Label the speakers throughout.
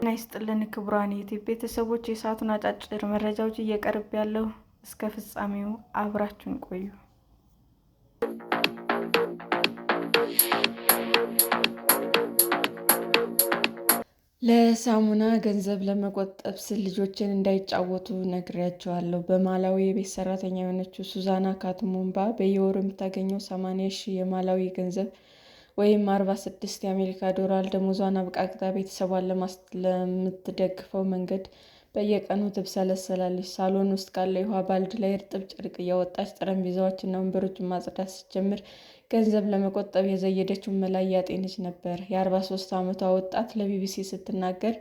Speaker 1: ጤና ይስጥልን ክቡራን የዩቲዩብ ቤተሰቦች፣ የሰዓቱን አጫጭር መረጃዎች እየቀርብ ያለው እስከ ፍጻሜው አብራችሁን ቆዩ። ለሳሙና ገንዘብ ለመቆጠብ ስል ልጆቼን እንዳይጫወቱ ነግሬያቸዋለሁ። በማላዊ የቤት ሰራተኛ የሆነችው ሱዛና ካቱሙምባ በየወሩ የምታገኘው 80,000 የማላዊ ገንዘብ ወይም 46 የአሜሪካ ዶላር ደመወዟን አብቃቅታ ቤተሰቧን ለምትደግፈው መንገድ በየቀኑ ትብሰለሰላለች። ሳሎን ውስጥ ካለ የውሃ ባልዲ ላይ እርጥብ ጨርቅ እያወጣች ጠረጴዛዎችንና ወንበሮችን ማጽዳት ስትጀምር ገንዘብ ለመቆጠብ የዘየደችውን መላ እያጤነች ነበር። የ43 ዓመቷ ወጣት ለቢቢሲ ስትናገር፣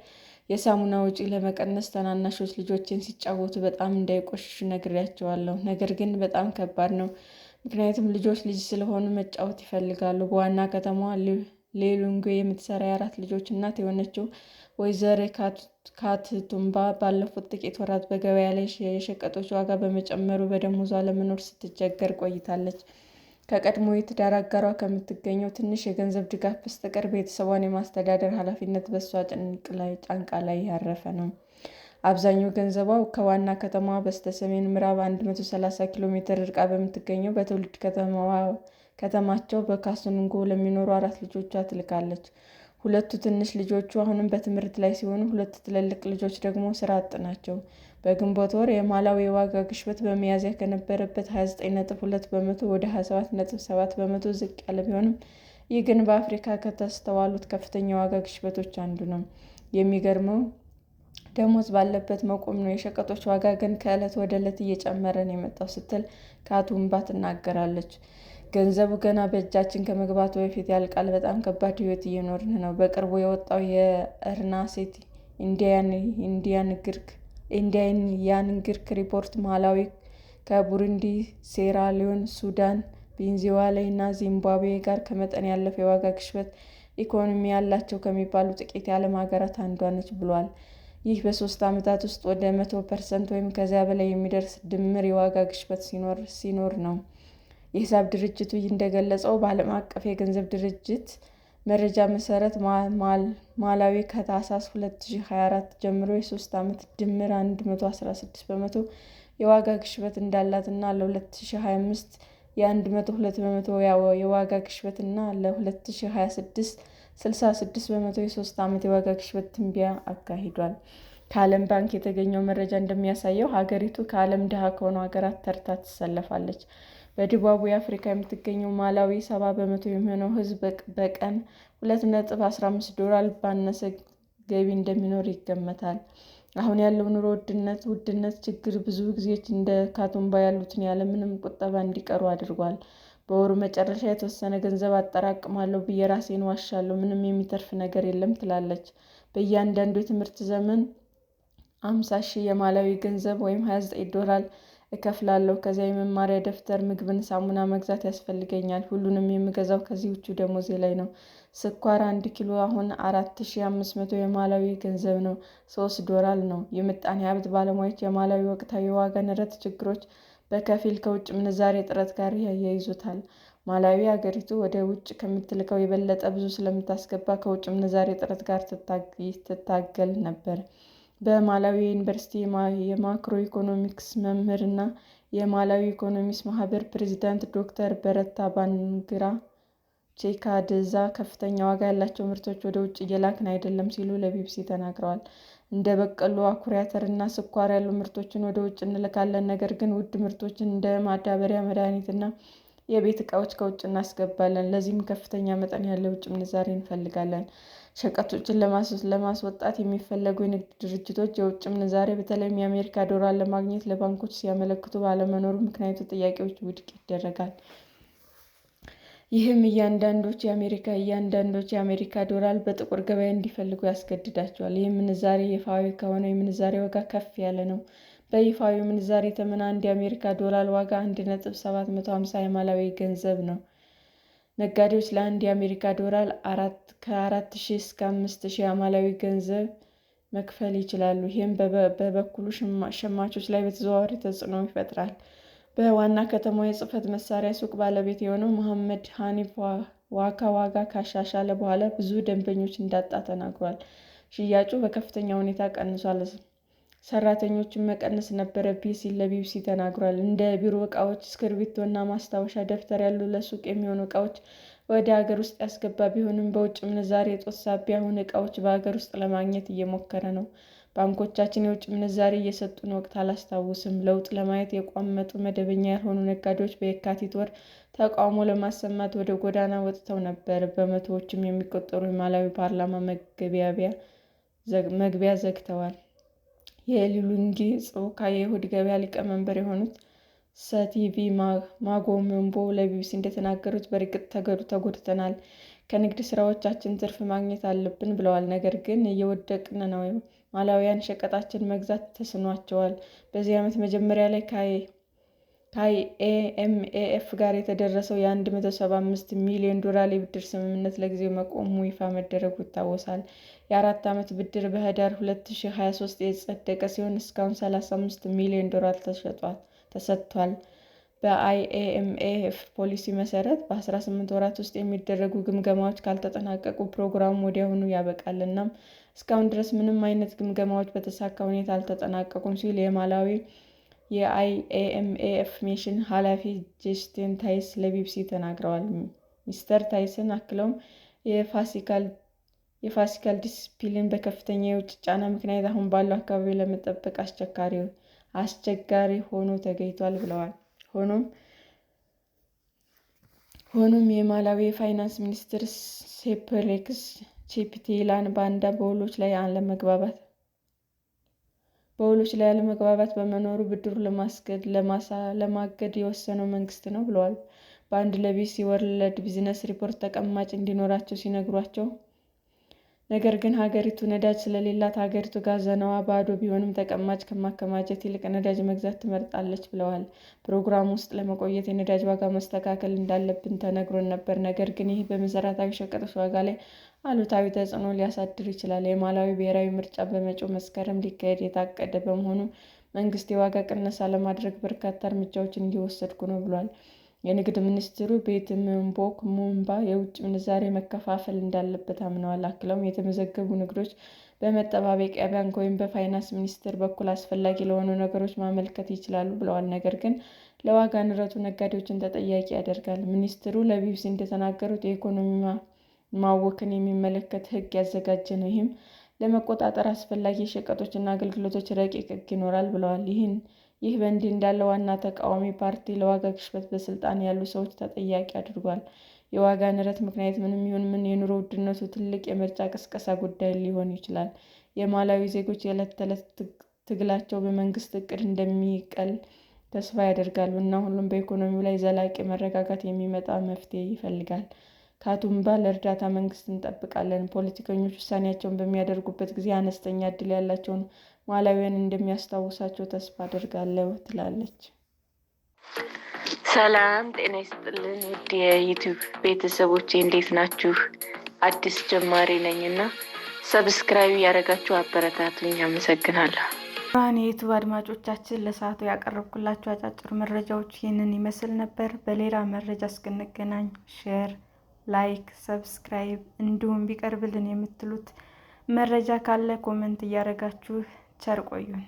Speaker 1: የሳሙና ወጪ ለመቀነስ ታናናሾች ልጆቼን ሲጫወቱ በጣም እንዳይቆሽሹ ነግሬያቸዋለሁ። ነገር ግን በጣም ከባድ ነው፣ ምክንያቱም ልጆች ልጅ ስለሆኑ መጫወት ይፈልጋሉ። በዋና ከተማዋ ሊሎንግዌ የምትሰራ የ4 ልጆች እናት የሆነችው ወይዘሮ ካቱሙምባ ባለፉት ጥቂት ወራት በገበያ ላይ የሸቀጦች ዋጋ በመጨመሩ በደመወዟ ለመኖር ስትቸገር ቆይታለች። ከቀድሞ የትዳር አጋሯ ከምታገኘው ትንሽ የገንዘብ ድጋፍ በስተቀር ቤተሰቧን የማስተዳደር ኃላፊነት በእሷ ጫንቃ ላይ ያረፈ ነው። አብዛኛው ገንዘቧ ከዋና ከተማዋ በስተሰሜን ምዕራብ 130 ኪሎ ሜትር ርቃ በምትገኘው በትውልድ ከተማቸው በካሱንጎ ለሚኖሩ 4 ልጆቿ ትልካለች። ሁለቱ ትንሽ ልጆቿ አሁንም በትምህርት ላይ ሲሆኑ፣ 2 ትልልቅ ልጆች ደግሞ ስራ አጥ ናቸው። በግንቦት ወር የማላዊ የዋጋ ግሽበት በሚያዝያ ከነበረበት 29.2 በመቶ ወደ 27.7 በመቶ ዝቅ ያለ ቢሆንም፣ ይህ ግን በአፍሪካ ከተስተዋሉት ከፍተኛ የዋጋ ግሽበቶች አንዱ ነው። የሚገርመው ደመወዝ ባለበት መቆም ነው፣ የሸቀጦች ዋጋ ግን ከዕለት ወደ ዕለት እየጨመረ ነው የመጣው ስትል ካቱሙምባ ትናገራለች። ገንዘቡ ገና በእጃችን ከመግባቱ በፊት ያልቃል። በጣም ከባድ ሕይወት እየኖርን ነው። በቅርቡ የወጣው የእርናሴት ኢንዲያንግሪክ ሪፖርት ማላዊ ከቡሩንዲ፣ ሴራሊዮን፣ ሱዳን፣ ቬንዙዌላ እና ዚምባብዌ ጋር ከመጠን ያለፈ የዋጋ ግሽበት ኢኮኖሚ ያላቸው ከሚባሉ ጥቂት የዓለም ሀገራት አንዷ ነች ብሏል። ይህ በ3 ዓመታት ውስጥ ወደ 100% ወይም ከዚያ በላይ የሚደርስ ድምር የዋጋ ግሽበት ሲኖር ነው። የሂሳብ ድርጅቱ እንደገለጸው በዓለም አቀፍ የገንዘብ ድርጅት መረጃ መሰረት ማላዊ ከታህሳስ 2024 ጀምሮ የ3 ዓመት ድምር 116 በመቶ የዋጋ ግሽበት እንዳላት እና ለ2025 የ102 በመቶ የዋጋ ግሽበት እና ለ2026 66 በመቶ የ3 ዓመት የዋጋ ግሽበት ትንበያ አካሂዷል። ከዓለም ባንክ የተገኘው መረጃ እንደሚያሳየው ሀገሪቱ ከዓለም ድሃ ከሆኑ ሀገራት ተርታ ትሰለፋለች። በደቡባዊ አፍሪካ የምትገኘው ማላዊ 70 በመቶ የሚሆነው ሕዝብ በቀን $2.15 ባነሰ ገቢ እንደሚኖር ይገመታል። አሁን ያለው ኑሮ ውድነት ችግር ብዙ ጊዜዎች እንደ ካቱሙምባ ያሉትን ያለምንም ቁጠባ እንዲቀሩ አድርጓል። በወሩ መጨረሻ የተወሰነ ገንዘብ አጠራቅማለሁ ብዬ ራሴን ዋሻለሁ፣ ምንም የሚተርፍ ነገር የለም ትላለች። በእያንዳንዱ የትምህርት ዘመን 50,000 የማላዊ ገንዘብ ወይም $29 እከፍላለሁ። ከዚያ የመማሪያ ደብተር፣ ምግብና ሳሙና መግዛት ያስፈልገኛል። ሁሉንም የምገዛው ከዚህ ውጪ ደመወዜ ላይ ነው። ስኳር 1 ኪሎ አሁን 4,500 የማላዊ ገንዘብ ነው፣ $3 ነው። የምጣኔ ሀብት ባለሙያዎች የማላዊ ወቅታዊ የዋጋ ንረት ችግሮች በከፊል ከውጭ ምንዛሬ እጥረት ጋር ያያይዙታል። ማላዊ ሀገሪቱ ወደ ውጭ ከምትልከው የበለጠ ብዙ ስለምታስገባ ከውጭ ምንዛሬ እጥረት ጋር ትታገል ነበር። በማላዊ ዩኒቨርሲቲ የማክሮ ኢኮኖሚክስ መምህር እና የማላዊ ኢኮኖሚክስ ማህበር ፕሬዚዳንት ዶክተር በረታ ባንግራ ቼካደዛ ከፍተኛ ዋጋ ያላቸው ምርቶች ወደ ውጭ እየላክን አይደለም ሲሉ ለቢቢሲ ተናግረዋል። እንደ በቆሎ፣ አኩሪ አተር እና ስኳር ያሉ ምርቶችን ወደ ውጭ እንልካለን፣ ነገር ግን ውድ ምርቶችን እንደ ማዳበሪያ፣ መድኃኒት እና የቤት ዕቃዎች ከውጭ እናስገባለን። ለዚህም ከፍተኛ መጠን ያለው የውጭ ምንዛሬ እንፈልጋለን። ሸቀጦችን ለማስወጣት የሚፈለጉ የንግድ ድርጅቶች የውጭ ምንዛሬ በተለይም የአሜሪካ ዶላር ለማግኘት ለባንኮች ሲያመለክቱ ባለመኖሩ ምክንያቱ ጥያቄዎች ውድቅ ይደረጋል። ይህም እያንዳንዶች የአሜሪካ ዶላር በጥቁር ገበያ እንዲፈልጉ ያስገድዳቸዋል። ይህ ምንዛሬ ይፋዊ ከሆነ የምንዛሬ ዋጋ ከፍ ያለ ነው። በይፋዊ ምንዛሬ ተመን አንድ የአሜሪካ ዶላር ዋጋ 1.750 የማላዊ ገንዘብ ነው። ነጋዴዎች ለአንድ የአሜሪካ ዶላር ከ4,000 እስከ 5,000 የማላዊ ገንዘብ መክፈል ይችላሉ። ይህም በበኩሉ ሸማቾች ላይ በተዘዋዋሪ ተጽዕኖ ይፈጥራል። በዋና ከተማዋ የጽሕፈት መሳሪያ ሱቅ ባለቤት የሆነው መሐመድ ሐኒፍ ዋጋ ካሻሻለ በኋላ ብዙ ደንበኞች እንዳጣ ተናግሯል። ሽያጩ በከፍተኛ ሁኔታ ቀንሷል። ሰራተኞችን መቀነስ ነበረብኝ ሲል ለቢቢሲ ተናግሯል። እንደ ቢሮ ዕቃዎች፣ እስክሪብቶ እና ማስታወሻ ደብተር ያሉ ለሱቅ የሚሆኑ ዕቃዎች ወደ ሀገር ውስጥ ያስገባ ቢሆንም በውጭ ምንዛሬ እጦት ሳቢያ አሁን ዕቃዎች በሀገር ውስጥ ለማግኘት እየሞከረ ነው። ባንኮቻችን የውጭ ምንዛሬ እየሰጡን ወቅት አላስታውስም። ለውጥ ለማየት የቋመጡ መደበኛ ያልሆኑ ነጋዴዎች በየካቲት ወር ተቃውሞ ለማሰማት ወደ ጎዳና ወጥተው ነበር። በመቶዎችም የሚቆጠሩ የማላዊ ፓርላማ መግቢያ ዘግተዋል። የሉንጊ ጾካ የይሁድ ገበያ ሊቀመንበር የሆኑት ሰቲቪ ማጎሜምቦ ለቢቢሲ እንደተናገሩት በእርግጥ ተጎድተናል፣ ከንግድ ስራዎቻችን ትርፍ ማግኘት አለብን ብለዋል። ነገር ግን እየወደቅን ነው። ማላዊያን ሸቀጣችን መግዛት ተስኗቸዋል። በዚህ ዓመት መጀመሪያ ላይ ከአይኤምኤፍ ጋር የተደረሰው የ$175 ሚሊዮን የብድር ስምምነት ለጊዜው መቆሙ ይፋ መደረጉ ይታወሳል። የ4 ዓመት ብድር በህዳር 2023 የጸደቀ ሲሆን እስካሁን $35 ሚሊዮን ተሰጥቷል። በአይኤምኤፍ ፖሊሲ መሰረት በ18 ወራት ውስጥ የሚደረጉ ግምገማዎች ካልተጠናቀቁ ፕሮግራሙ ወዲያውኑ ያበቃል። እናም እስካሁን ድረስ ምንም አይነት ግምገማዎች በተሳካ ሁኔታ አልተጠናቀቁም ሲሉ የማላዊ የአይኤምኤፍ ሚሽን ኃላፊ ጀስቲን ታይስ ለቢቢሲ ተናግረዋል። ሚስተር ታይሰን አክለውም የፊስካል ዲሲፕሊን በከፍተኛ የውጭ ጫና ምክንያት አሁን ባለው አካባቢ ለመጠበቅ አስቸጋሪ ሆኖ ተገኝቷል ብለዋል። ሆኖም የማላዊ የፋይናንስ ሚኒስትር ሴፕሬክስ ቺፕቲላን ባንዳ በውሎች ላይ አለመግባባት በመኖሩ ብድሩን ለማገድ የወሰነው መንግስት ነው ብለዋል። ባንድ ለቢቢሲ ወርልድ ቢዝነስ ሪፖርት ተቀማጭ እንዲኖራቸው ሲነግሯቸው፣ ነገር ግን ሀገሪቱ ነዳጅ ስለሌላት ሀገሪቱ ጋዘናዋ ባዶ ቢሆንም ተቀማጭ ከማከማቸት ይልቅ ነዳጅ መግዛት ትመርጣለች ብለዋል። ፕሮግራሙ ውስጥ ለመቆየት የነዳጅ ዋጋ መስተካከል እንዳለብን ተነግሮን ነበር፣ ነገር ግን ይህ በመሰረታዊ ሸቀጦች ዋጋ ላይ አሉታዊ ተጽዕኖ ሊያሳድር ይችላል። የማላዊ ብሔራዊ ምርጫ በመጪው መስከረም ሊካሄድ የታቀደ በመሆኑ መንግስት የዋጋ ቅነሳ ለማድረግ በርካታ እርምጃዎችን እየወሰድኩ ነው ብሏል። የንግድ ሚኒስትሩ ቤት ምቦክ ሙምባ የውጭ ምንዛሬ መከፋፈል እንዳለበት አምነዋል። አክለውም የተመዘገቡ ንግዶች በመጠባበቂያ ባንክ ወይም በፋይናንስ ሚኒስቴር በኩል አስፈላጊ ለሆኑ ነገሮች ማመልከት ይችላሉ ብለዋል። ነገር ግን ለዋጋ ንረቱ ነጋዴዎችን ተጠያቂ ያደርጋል። ሚኒስትሩ ለቢቢሲ እንደተናገሩት የኢኮኖሚ ማወክን የሚመለከት ሕግ ያዘጋጀ ነው። ይህም ለመቆጣጠር አስፈላጊ የሸቀጦችና አገልግሎቶች ረቂቅ ሕግ ይኖራል ብለዋል። ይህ በእንዲህ እንዳለ ዋና ተቃዋሚ ፓርቲ ለዋጋ ግሽበት በስልጣን ያሉ ሰዎች ተጠያቂ አድርጓል። የዋጋ ንረት ምክንያት ምንም ይሁን ምን የኑሮ ውድነቱ ትልቅ የምርጫ ቅስቀሳ ጉዳይ ሊሆን ይችላል። የማላዊ ዜጎች የዕለት ተዕለት ትግላቸው በመንግስት እቅድ እንደሚቀል ተስፋ ያደርጋሉ እና ሁሉም በኢኮኖሚው ላይ ዘላቂ መረጋጋት የሚመጣ መፍትሄ ይፈልጋል። ካቱምባ ለእርዳታ መንግስት እንጠብቃለን። ፖለቲከኞች ውሳኔያቸውን በሚያደርጉበት ጊዜ አነስተኛ እድል ያላቸውን ማላዊያን እንደሚያስታውሳቸው ተስፋ አደርጋለሁ ትላለች። ሰላም ጤና ይስጥልን ውድ የዩቲዩብ ቤተሰቦቼ እንዴት ናችሁ? አዲስ ጀማሪ ነኝ እና ሰብስክራይብ ያደረጋችሁ አበረታቱኝ። አመሰግናለሁ። የዩቲዩብ አድማጮቻችን ለሰዓቱ ያቀረብኩላችሁ አጫጭር መረጃዎች ይህንን ይመስል ነበር። በሌላ መረጃ እስክንገናኝ ሼር፣ ላይክ፣ ሰብስክራይብ እንዲሁም ቢቀርብልን የምትሉት መረጃ ካለ ኮመንት እያደረጋችሁ ቸር ቆዩን።